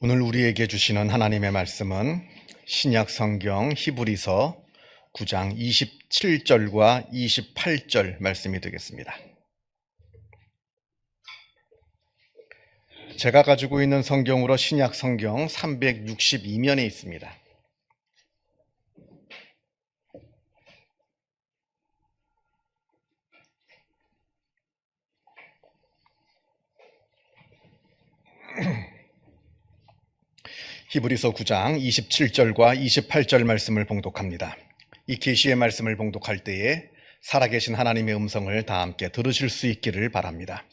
오늘 우리에게 주시는 하나님의 말씀은 신약 성경 히브리서 9장 27절과 28절 말씀이 되겠습니다. 제가 가지고 있는 성경으로 신약 성경 362면에 있습니다. 히브리서 9장 27절과 28절 말씀을 봉독합니다. 이 계시의 말씀을 봉독할 때에 살아계신 하나님의 음성을 다 함께 들으실 수 있기를 바랍니다.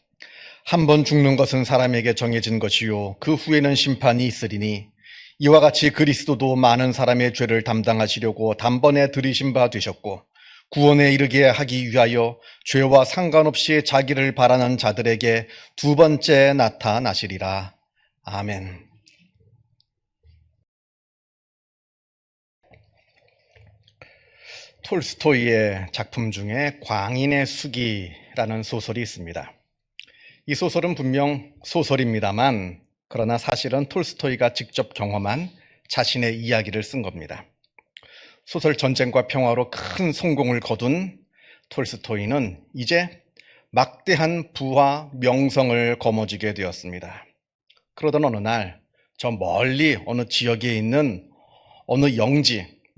한 번 죽는 것은 사람에게 정해진 것이요 그 후에는 심판이 있으리니 이와 같이 그리스도도 많은 사람의 죄를 담당하시려고 단번에 들이신 바 되셨고 구원에 이르게 하기 위하여 죄와 상관없이 자기를 바라는 자들에게 두 번째 나타나시리라. 아멘. 톨스토이의 작품 중에 광인의 수기라는 소설이 있습니다. 이 소설은 분명 소설입니다만 그러나 사실은 톨스토이가 직접 경험한 자신의 이야기를 쓴 겁니다. 소설 전쟁과 평화로 큰 성공을 거둔 톨스토이는 이제 막대한 부와 명성을 거머쥐게 되었습니다. 그러던 어느 날 저 멀리 어느 지역에 있는 어느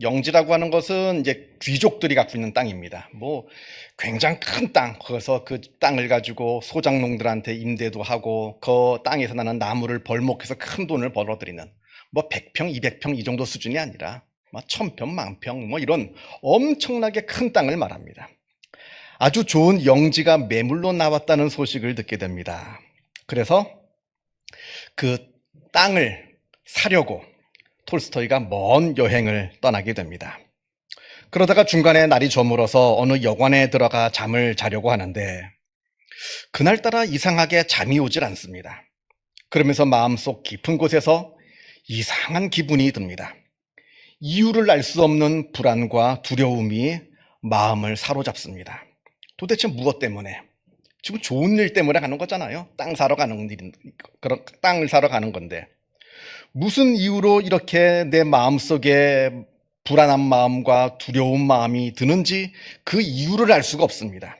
영지라고 하는 것은 이제 귀족들이 갖고 있는 땅입니다. 굉장히 큰 땅, 그래서 그 땅을 가지고 소작농들한테 임대도 하고 그 땅에서 나는 나무를 벌목해서 큰 돈을 벌어들이는 100평, 200평 이 정도 수준이 아니라 1000평, 10,000평 이런 엄청나게 큰 땅을 말합니다. 아주 좋은 영지가 매물로 나왔다는 소식을 듣게 됩니다. 그래서 그 땅을 사려고 톨스토이가 먼 여행을 떠나게 됩니다. 그러다가 중간에 날이 저물어서 어느 여관에 들어가 잠을 자려고 하는데 그날따라 이상하게 잠이 오질 않습니다. 그러면서 마음속 깊은 곳에서 이상한 기분이 듭니다. 이유를 알 수 없는 불안과 두려움이 마음을 사로잡습니다. 도대체 무엇 때문에? 지금 좋은 일 때문에 가는 거잖아요. 땅을 사러 가는 건데 무슨 이유로 이렇게 내 마음속에 불안한 마음과 두려운 마음이 드는지 그 이유를 알 수가 없습니다.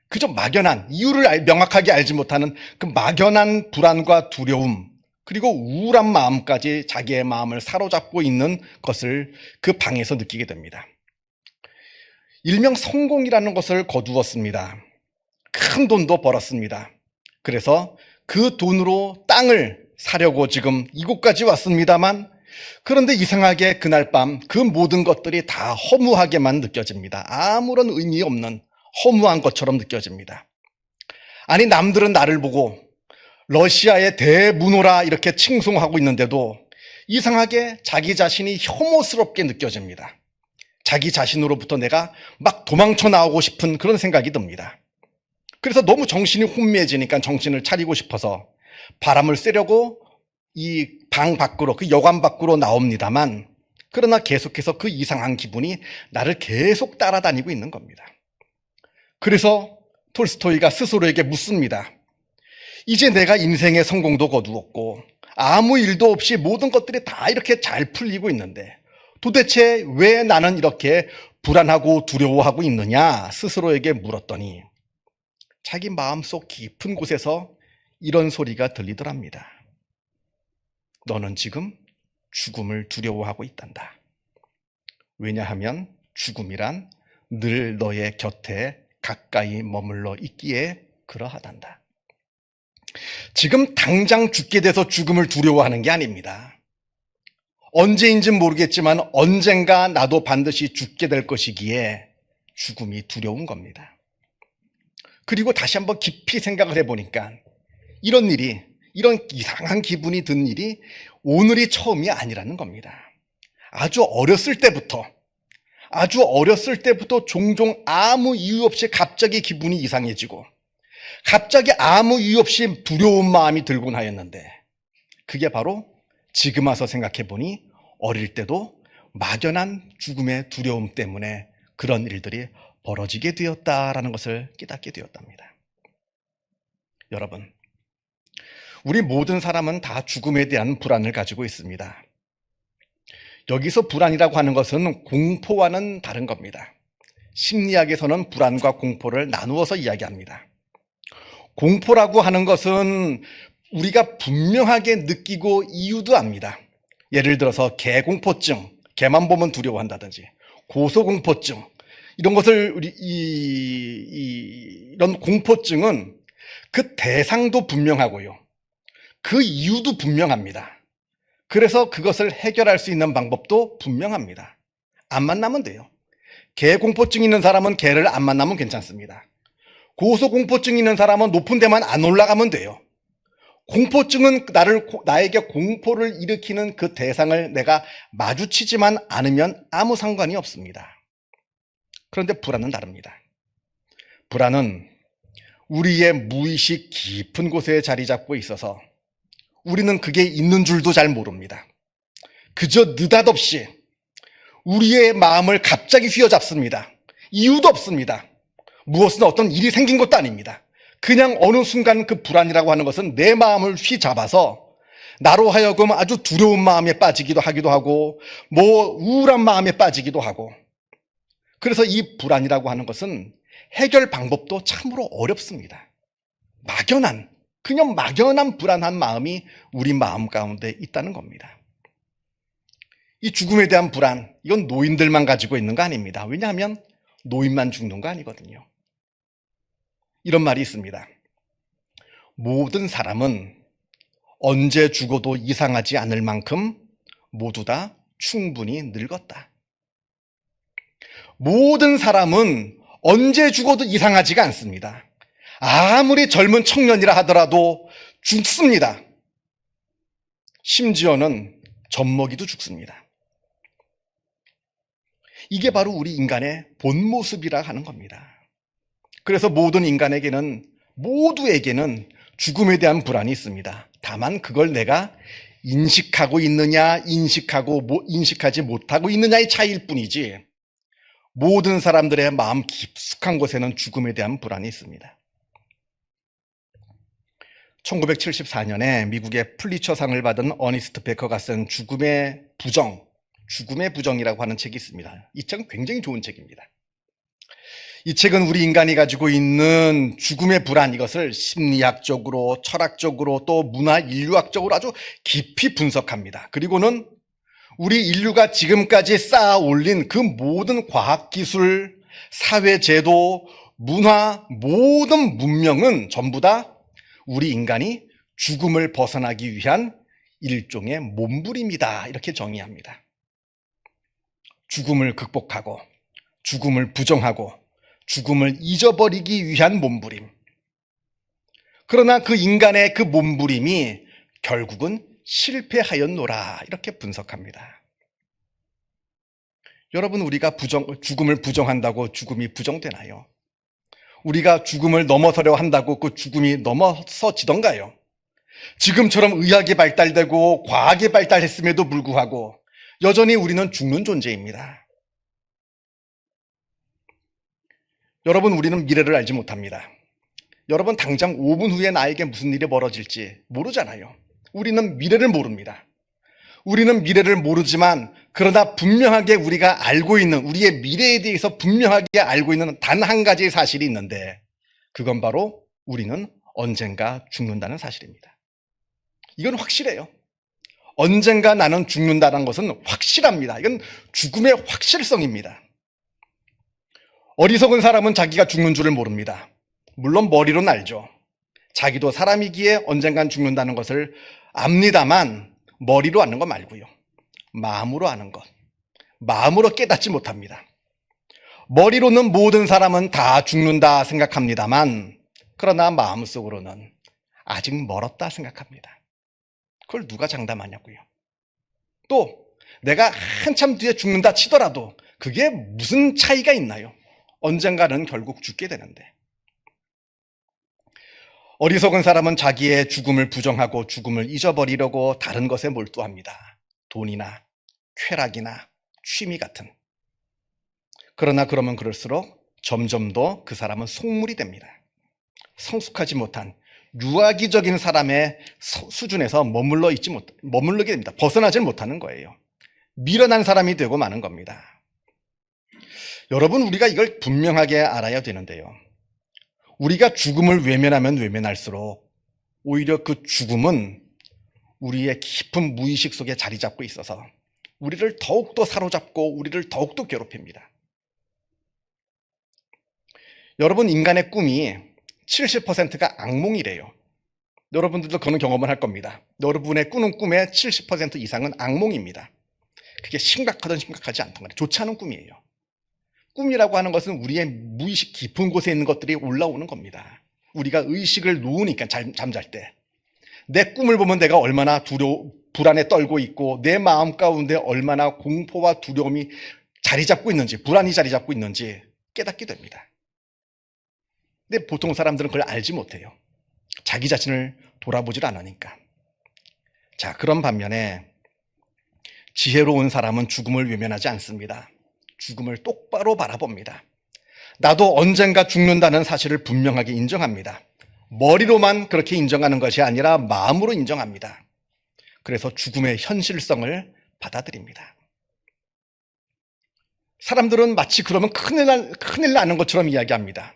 그저 막연한 이유를 명확하게 알지 못하는 그 막연한 불안과 두려움 그리고 우울한 마음까지 자기의 마음을 사로잡고 있는 것을 그 방에서 느끼게 됩니다. 일명 성공이라는 것을 거두었습니다. 큰 돈도 벌었습니다. 그래서 그 돈으로 땅을 사려고 지금 이곳까지 왔습니다만 그런데 이상하게 그날 밤 그 모든 것들이 다 허무하게만 느껴집니다. 아무런 의미 없는 허무한 것처럼 느껴집니다. 아니 남들은 나를 보고 러시아의 대문호라 이렇게 칭송하고 있는데도 이상하게 자기 자신이 혐오스럽게 느껴집니다. 자기 자신으로부터 내가 막 도망쳐 나오고 싶은 그런 생각이 듭니다. 그래서 너무 정신이 혼미해지니까 정신을 차리고 싶어서 바람을 쐬려고 이 방 밖으로 그 여관 밖으로 나옵니다만 그러나 계속해서 그 이상한 기분이 나를 계속 따라다니고 있는 겁니다. 그래서 톨스토이가 스스로에게 묻습니다. 이제 내가 인생의 성공도 거두었고 아무 일도 없이 모든 것들이 다 이렇게 잘 풀리고 있는데 도대체 왜 나는 이렇게 불안하고 두려워하고 있느냐 스스로에게 물었더니 자기 마음속 깊은 곳에서 이런 소리가 들리더랍니다. 너는 지금 죽음을 두려워하고 있단다. 왜냐하면 죽음이란 늘 너의 곁에 가까이 머물러 있기에 그러하단다. 지금 당장 죽게 돼서 죽음을 두려워하는 게 아닙니다. 언제인지는 모르겠지만 언젠가 나도 반드시 죽게 될 것이기에 죽음이 두려운 겁니다. 그리고 다시 한번 깊이 생각을 해보니까 이런 이상한 기분이 든 일이 오늘이 처음이 아니라는 겁니다. 아주 어렸을 때부터 종종 아무 이유 없이 갑자기 기분이 이상해지고 갑자기 아무 이유 없이 두려운 마음이 들곤 하였는데 그게 바로 지금 와서 생각해보니 어릴 때도 막연한 죽음의 두려움 때문에 그런 일들이 벌어지게 되었다라는 것을 깨닫게 되었답니다. 여러분, 우리 모든 사람은 다 죽음에 대한 불안을 가지고 있습니다. 여기서 불안이라고 하는 것은 공포와는 다른 겁니다. 심리학에서는 불안과 공포를 나누어서 이야기합니다. 공포라고 하는 것은 우리가 분명하게 느끼고 이유도 압니다. 예를 들어서 개공포증, 개만 보면 두려워한다든지 고소공포증, 이런 것을 이런 공포증은 그 대상도 분명하고요. 그 이유도 분명합니다. 그래서 그것을 해결할 수 있는 방법도 분명합니다. 안 만나면 돼요. 개공포증 있는 사람은 개를 안 만나면 괜찮습니다. 고소공포증 있는 사람은 높은 데만 안 올라가면 돼요. 공포증은 나에게 공포를 일으키는 그 대상을 내가 마주치지만 않으면 아무 상관이 없습니다. 그런데 불안은 다릅니다. 불안은 우리의 무의식 깊은 곳에 자리 잡고 있어서 우리는 그게 있는 줄도 잘 모릅니다. 그저 느닷없이 우리의 마음을 갑자기 휘어잡습니다. 이유도 없습니다. 무엇은 어떤 일이 생긴 것도 아닙니다. 그냥 어느 순간 그 불안이라고 하는 것은 내 마음을 휘잡아서 나로 하여금 아주 두려운 마음에 빠지기도 하기도 하고 우울한 마음에 빠지기도 하고, 그래서 이 불안이라고 하는 것은 해결 방법도 참으로 어렵습니다. 그냥 막연한 불안한 마음이 우리 마음 가운데 있다는 겁니다. 이 죽음에 대한 불안, 이건 노인들만 가지고 있는 거 아닙니다. 왜냐하면 노인만 죽는 거 아니거든요. 이런 말이 있습니다. 모든 사람은 언제 죽어도 이상하지 않을 만큼 모두 다 충분히 늙었다. 모든 사람은 언제 죽어도 이상하지가 않습니다. 아무리 젊은 청년이라 하더라도 죽습니다. 심지어는 젖먹이도 죽습니다. 이게 바로 우리 인간의 본 모습이라 하는 겁니다. 그래서 모두에게는 죽음에 대한 불안이 있습니다. 다만 그걸 내가 인식하고 있느냐, 인식하지 못하고 있느냐의 차이일 뿐이지, 모든 사람들의 마음 깊숙한 곳에는 죽음에 대한 불안이 있습니다. 1974년에 미국의 플리처상을 받은 어니스트 베커가 쓴 죽음의 부정이라고 하는 책이 있습니다. 이 책은 굉장히 좋은 책입니다. 이 책은 우리 인간이 가지고 있는 죽음의 불안, 이것을 심리학적으로, 철학적으로, 또 문화 인류학적으로 아주 깊이 분석합니다. 그리고는 우리 인류가 지금까지 쌓아 올린 그 모든 과학기술, 사회제도, 문화, 모든 문명은 전부 다 우리 인간이 죽음을 벗어나기 위한 일종의 몸부림이다, 이렇게 정의합니다. 죽음을 극복하고, 죽음을 부정하고, 죽음을 잊어버리기 위한 몸부림. 그러나 그 인간의 그 몸부림이 결국은 실패하였노라, 이렇게 분석합니다. 여러분, 우리가 죽음을 부정한다고 죽음이 부정되나요? 우리가 죽음을 넘어서려 한다고 그 죽음이 넘어서지던가요? 지금처럼 의학이 발달되고 과학이 발달했음에도 불구하고 여전히 우리는 죽는 존재입니다. 여러분, 우리는 미래를 알지 못합니다. 여러분, 당장 5분 후에 나에게 무슨 일이 벌어질지 모르잖아요. 우리는 미래를 모릅니다. 우리는 미래를 모르지만, 그러나 분명하게 우리가 알고 있는, 우리의 미래에 대해서 분명하게 알고 있는 단 한 가지의 사실이 있는데, 그건 바로 우리는 언젠가 죽는다는 사실입니다. 이건 확실해요. 언젠가 나는 죽는다는 것은 확실합니다. 이건 죽음의 확실성입니다. 어리석은 사람은 자기가 죽는 줄을 모릅니다. 물론 머리로는 알죠. 자기도 사람이기에 언젠간 죽는다는 것을 압니다만, 머리로 아는 것 말고요. 마음으로 아는 것. 마음으로 깨닫지 못합니다. 머리로는 모든 사람은 다 죽는다 생각합니다만, 그러나 마음속으로는 아직 멀었다 생각합니다. 그걸 누가 장담하냐고요. 또 내가 한참 뒤에 죽는다 치더라도 그게 무슨 차이가 있나요? 언젠가는 결국 죽게 되는데. 어리석은 사람은 자기의 죽음을 부정하고 죽음을 잊어버리려고 다른 것에 몰두합니다. 돈이나 쾌락이나 취미 같은. 그러나 그러면 그럴수록 점점 더 그 사람은 속물이 됩니다. 성숙하지 못한 유아기적인 사람의 수준에서 머물르게 됩니다. 벗어나질 못하는 거예요. 미련한 사람이 되고 마는 겁니다. 여러분, 우리가 이걸 분명하게 알아야 되는데요. 우리가 죽음을 외면하면 외면할수록 오히려 그 죽음은 우리의 깊은 무의식 속에 자리 잡고 있어서 우리를 더욱더 사로잡고 우리를 더욱더 괴롭힙니다. 여러분, 인간의 꿈이 70%가 악몽이래요. 여러분들도 그런 경험을 할 겁니다. 여러분의 꾸는 꿈의 70% 이상은 악몽입니다. 그게 심각하든 심각하지 않든 간에 좋지 않은 꿈이에요. 꿈이라고 하는 것은 우리의 무의식 깊은 곳에 있는 것들이 올라오는 겁니다. 우리가 의식을 놓으니까 잠잘 때 내 꿈을 보면 내가 얼마나 불안에 떨고 있고 내 마음 가운데 얼마나 공포와 두려움이 자리 잡고 있는지, 불안이 자리 잡고 있는지 깨닫게 됩니다. 근데 보통 사람들은 그걸 알지 못해요. 자기 자신을 돌아보질 않으니까. 자, 그런 반면에 지혜로운 사람은 죽음을 외면하지 않습니다. 죽음을 똑바로 바라봅니다. 나도 언젠가 죽는다는 사실을 분명하게 인정합니다. 머리로만 그렇게 인정하는 것이 아니라 마음으로 인정합니다. 그래서 죽음의 현실성을 받아들입니다. 사람들은 마치 그러면 큰일 나는 것처럼 이야기합니다.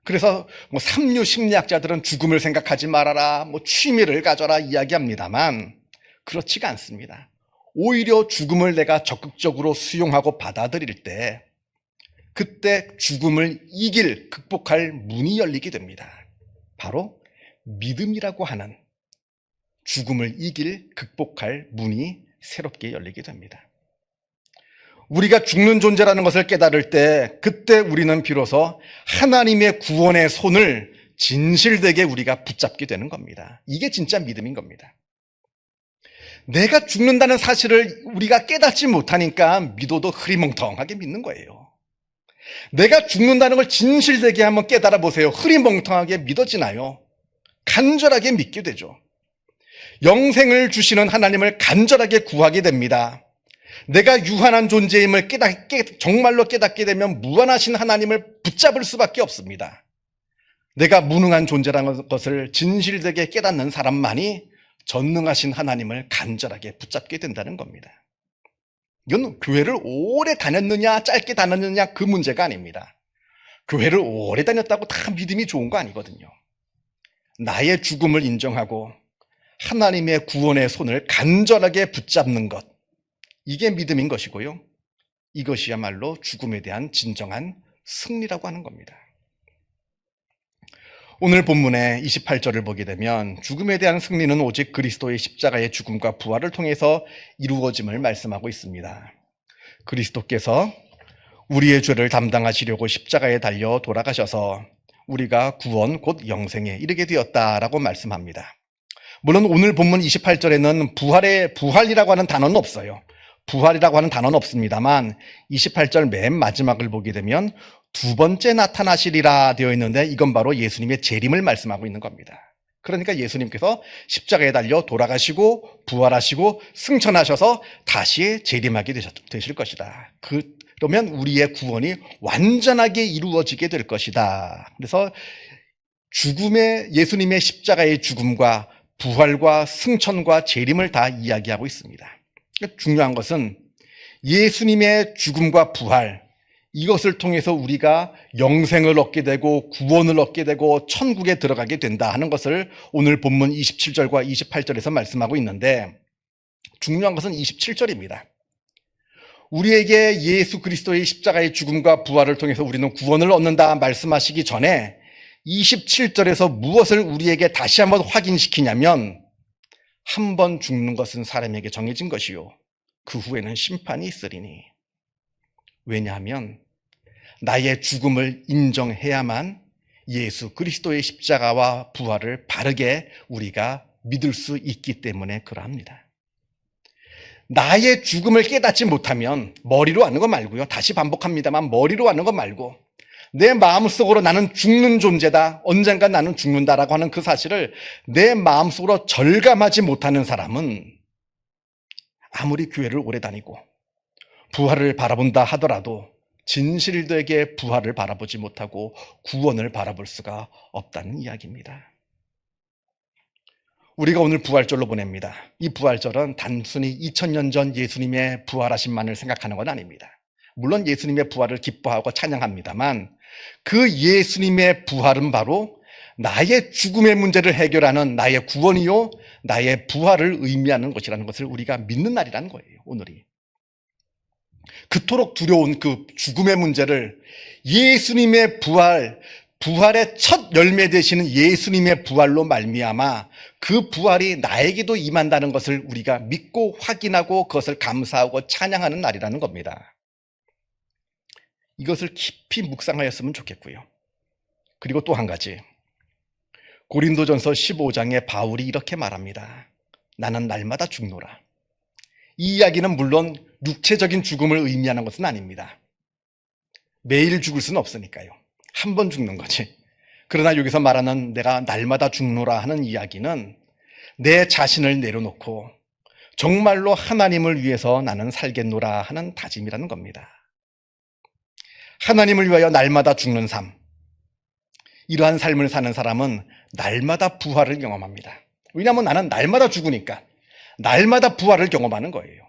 그래서 삼류 심리학자들은 죽음을 생각하지 말아라, 취미를 가져라 이야기합니다만 그렇지가 않습니다. 오히려 죽음을 내가 적극적으로 수용하고 받아들일 때 그때 죽음을 극복할 문이 열리게 됩니다. 바로 믿음이라고 하는 죽음을 극복할 문이 새롭게 열리게 됩니다. 우리가 죽는 존재라는 것을 깨달을 때 그때 우리는 비로소 하나님의 구원의 손을 진실되게 우리가 붙잡게 되는 겁니다. 이게 진짜 믿음인 겁니다. 내가 죽는다는 사실을 우리가 깨닫지 못하니까 믿어도 흐리멍텅하게 믿는 거예요. 내가 죽는다는 걸 진실되게 한번 깨달아 보세요. 흐리멍텅하게 믿어지나요? 간절하게 믿게 되죠. 영생을 주시는 하나님을 간절하게 구하게 됩니다. 내가 유한한 존재임을 정말로 깨닫게 되면 무한하신 하나님을 붙잡을 수밖에 없습니다. 내가 무능한 존재라는 것을 진실되게 깨닫는 사람만이 전능하신 하나님을 간절하게 붙잡게 된다는 겁니다. 이건 교회를 오래 다녔느냐 짧게 다녔느냐 그 문제가 아닙니다. 교회를 오래 다녔다고 다 믿음이 좋은 거 아니거든요. 나의 죽음을 인정하고 하나님의 구원의 손을 간절하게 붙잡는 것, 이게 믿음인 것이고요. 이것이야말로 죽음에 대한 진정한 승리라고 하는 겁니다. 오늘 본문의 28절을 보게 되면 죽음에 대한 승리는 오직 그리스도의 십자가의 죽음과 부활을 통해서 이루어짐을 말씀하고 있습니다. 그리스도께서 우리의 죄를 담당하시려고 십자가에 달려 돌아가셔서 우리가 구원 곧 영생에 이르게 되었다라고 말씀합니다. 물론 오늘 본문 28절에는 부활이라고 하는 단어는 없어요. 부활이라고 하는 단어는 없습니다만 28절 맨 마지막을 보게 되면 두 번째 나타나시리라 되어 있는데 이건 바로 예수님의 재림을 말씀하고 있는 겁니다. 그러니까 예수님께서 십자가에 달려 돌아가시고 부활하시고 승천하셔서 다시 재림하게 되실 것이다. 그러면 우리의 구원이 완전하게 이루어지게 될 것이다. 그래서 예수님의 십자가의 죽음과 부활과 승천과 재림을 다 이야기하고 있습니다. 중요한 것은 예수님의 죽음과 부활, 이것을 통해서 우리가 영생을 얻게 되고 구원을 얻게 되고 천국에 들어가게 된다 하는 것을 오늘 본문 27절과 28절에서 말씀하고 있는데 중요한 것은 27절입니다. 우리에게 예수 그리스도의 십자가의 죽음과 부활을 통해서 우리는 구원을 얻는다 말씀하시기 전에 27절에서 무엇을 우리에게 다시 한번 확인시키냐면 한 번 죽는 것은 사람에게 정해진 것이요 그 후에는 심판이 있으리니. 왜냐하면 나의 죽음을 인정해야만 예수 그리스도의 십자가와 부활을 바르게 우리가 믿을 수 있기 때문에 그러합니다. 나의 죽음을 깨닫지 못하면 머리로 아는 거 말고요. 다시 반복합니다만 머리로 아는 거 말고 내 마음속으로 나는 죽는 존재다. 언젠가 나는 죽는다라고 하는 그 사실을 내 마음속으로 절감하지 못하는 사람은 아무리 교회를 오래 다니고 부활을 바라본다 하더라도 진실되게 부활을 바라보지 못하고 구원을 바라볼 수가 없다는 이야기입니다. 우리가 오늘 부활절로 보냅니다. 이 부활절은 단순히 2000년 전 예수님의 부활하심만을 생각하는 건 아닙니다. 물론 예수님의 부활을 기뻐하고 찬양합니다만 그 예수님의 부활은 바로 나의 죽음의 문제를 해결하는 나의 구원이요 나의 부활을 의미하는 것이라는 것을 우리가 믿는 날이라는 거예요. 오늘이 그토록 두려운 그 죽음의 문제를 예수님의 부활의 첫 열매 되시는 예수님의 부활로 말미암아 그 부활이 나에게도 임한다는 것을 우리가 믿고 확인하고 그것을 감사하고 찬양하는 날이라는 겁니다. 이것을 깊이 묵상하였으면 좋겠고요. 그리고 또 한 가지, 고린도전서 15장에 바울이 이렇게 말합니다. 나는 날마다 죽노라. 이 이야기는 물론 육체적인 죽음을 의미하는 것은 아닙니다. 매일 죽을 수는 없으니까요. 한 번 죽는 거지. 그러나 여기서 말하는 내가 날마다 죽노라 하는 이야기는 내 자신을 내려놓고 정말로 하나님을 위해서 나는 살겠노라 하는 다짐이라는 겁니다. 하나님을 위하여 날마다 죽는 삶, 이러한 삶을 사는 사람은 날마다 부활을 경험합니다. 왜냐하면 나는 날마다 죽으니까 날마다 부활을 경험하는 거예요.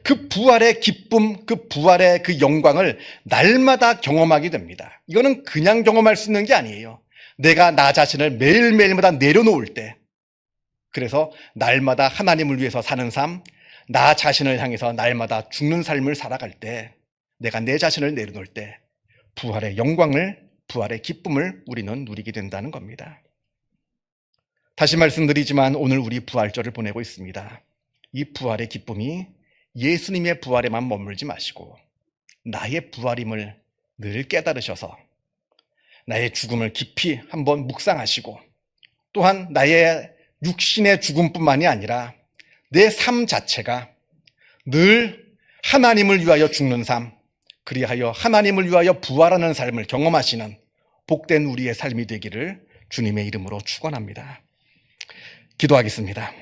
그 부활의 기쁨, 그 부활의 그 영광을 날마다 경험하게 됩니다. 이거는 그냥 경험할 수 있는 게 아니에요. 내가 나 자신을 매일매일마다 내려놓을 때, 그래서 날마다 하나님을 위해서 사는 삶, 나 자신을 향해서 날마다 죽는 삶을 살아갈 때, 내가 내 자신을 내려놓을 때 부활의 영광을, 부활의 기쁨을 우리는 누리게 된다는 겁니다. 다시 말씀드리지만 오늘 우리 부활절을 보내고 있습니다. 이 부활의 기쁨이 예수님의 부활에만 머물지 마시고 나의 부활임을 늘 깨달으셔서 나의 죽음을 깊이 한번 묵상하시고 또한 나의 육신의 죽음뿐만이 아니라 내 삶 자체가 늘 하나님을 위하여 죽는 삶, 그리하여 하나님을 위하여 부활하는 삶을 경험하시는 복된 우리의 삶이 되기를 주님의 이름으로 축원합니다. 기도하겠습니다.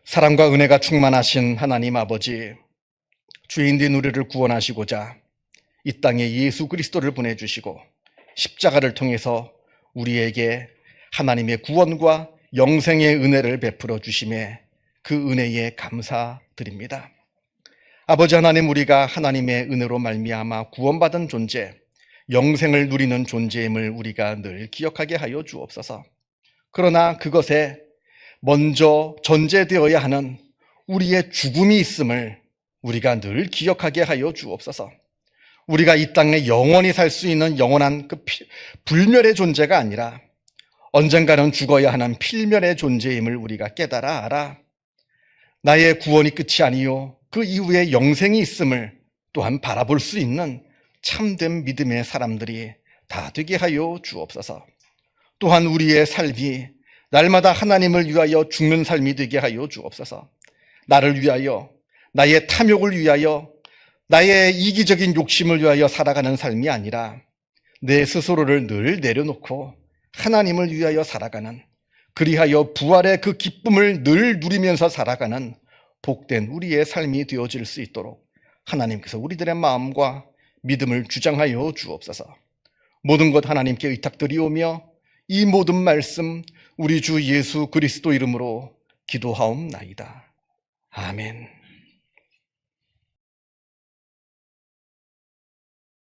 사랑과 은혜가 충만하신 하나님 아버지, 죄인된 우리를 구원하시고자 이 땅에 예수 그리스도를 보내주시고 십자가를 통해서 우리에게 하나님의 구원과 영생의 은혜를 베풀어 주심에 그 은혜에 감사드립니다. 아버지 하나님, 우리가 하나님의 은혜로 말미암아 구원받은 존재, 영생을 누리는 존재임을 우리가 늘 기억하게 하여 주옵소서. 그러나 그것에 먼저 전제되어야 하는 우리의 죽음이 있음을 우리가 늘 기억하게 하여 주옵소서. 우리가 이 땅에 영원히 살 수 있는 영원한 그 불멸의 존재가 아니라 언젠가는 죽어야 하는 필멸의 존재임을 우리가 깨달아 알아 나의 구원이 끝이 아니요 그 이후에 영생이 있음을 또한 바라볼 수 있는 참된 믿음의 사람들이 다 되게 하여 주옵소서. 또한 우리의 삶이 날마다 하나님을 위하여 죽는 삶이 되게 하여 주옵소서. 나를 위하여, 나의 탐욕을 위하여, 나의 이기적인 욕심을 위하여 살아가는 삶이 아니라 내 스스로를 늘 내려놓고 하나님을 위하여 살아가는, 그리하여 부활의 그 기쁨을 늘 누리면서 살아가는 복된 우리의 삶이 되어질 수 있도록 하나님께서 우리들의 마음과 믿음을 주장하여 주옵소서. 모든 것 하나님께 의탁드리오며 이 모든 말씀 우리 주 예수 그리스도 이름으로 기도하옵나이다. 아멘.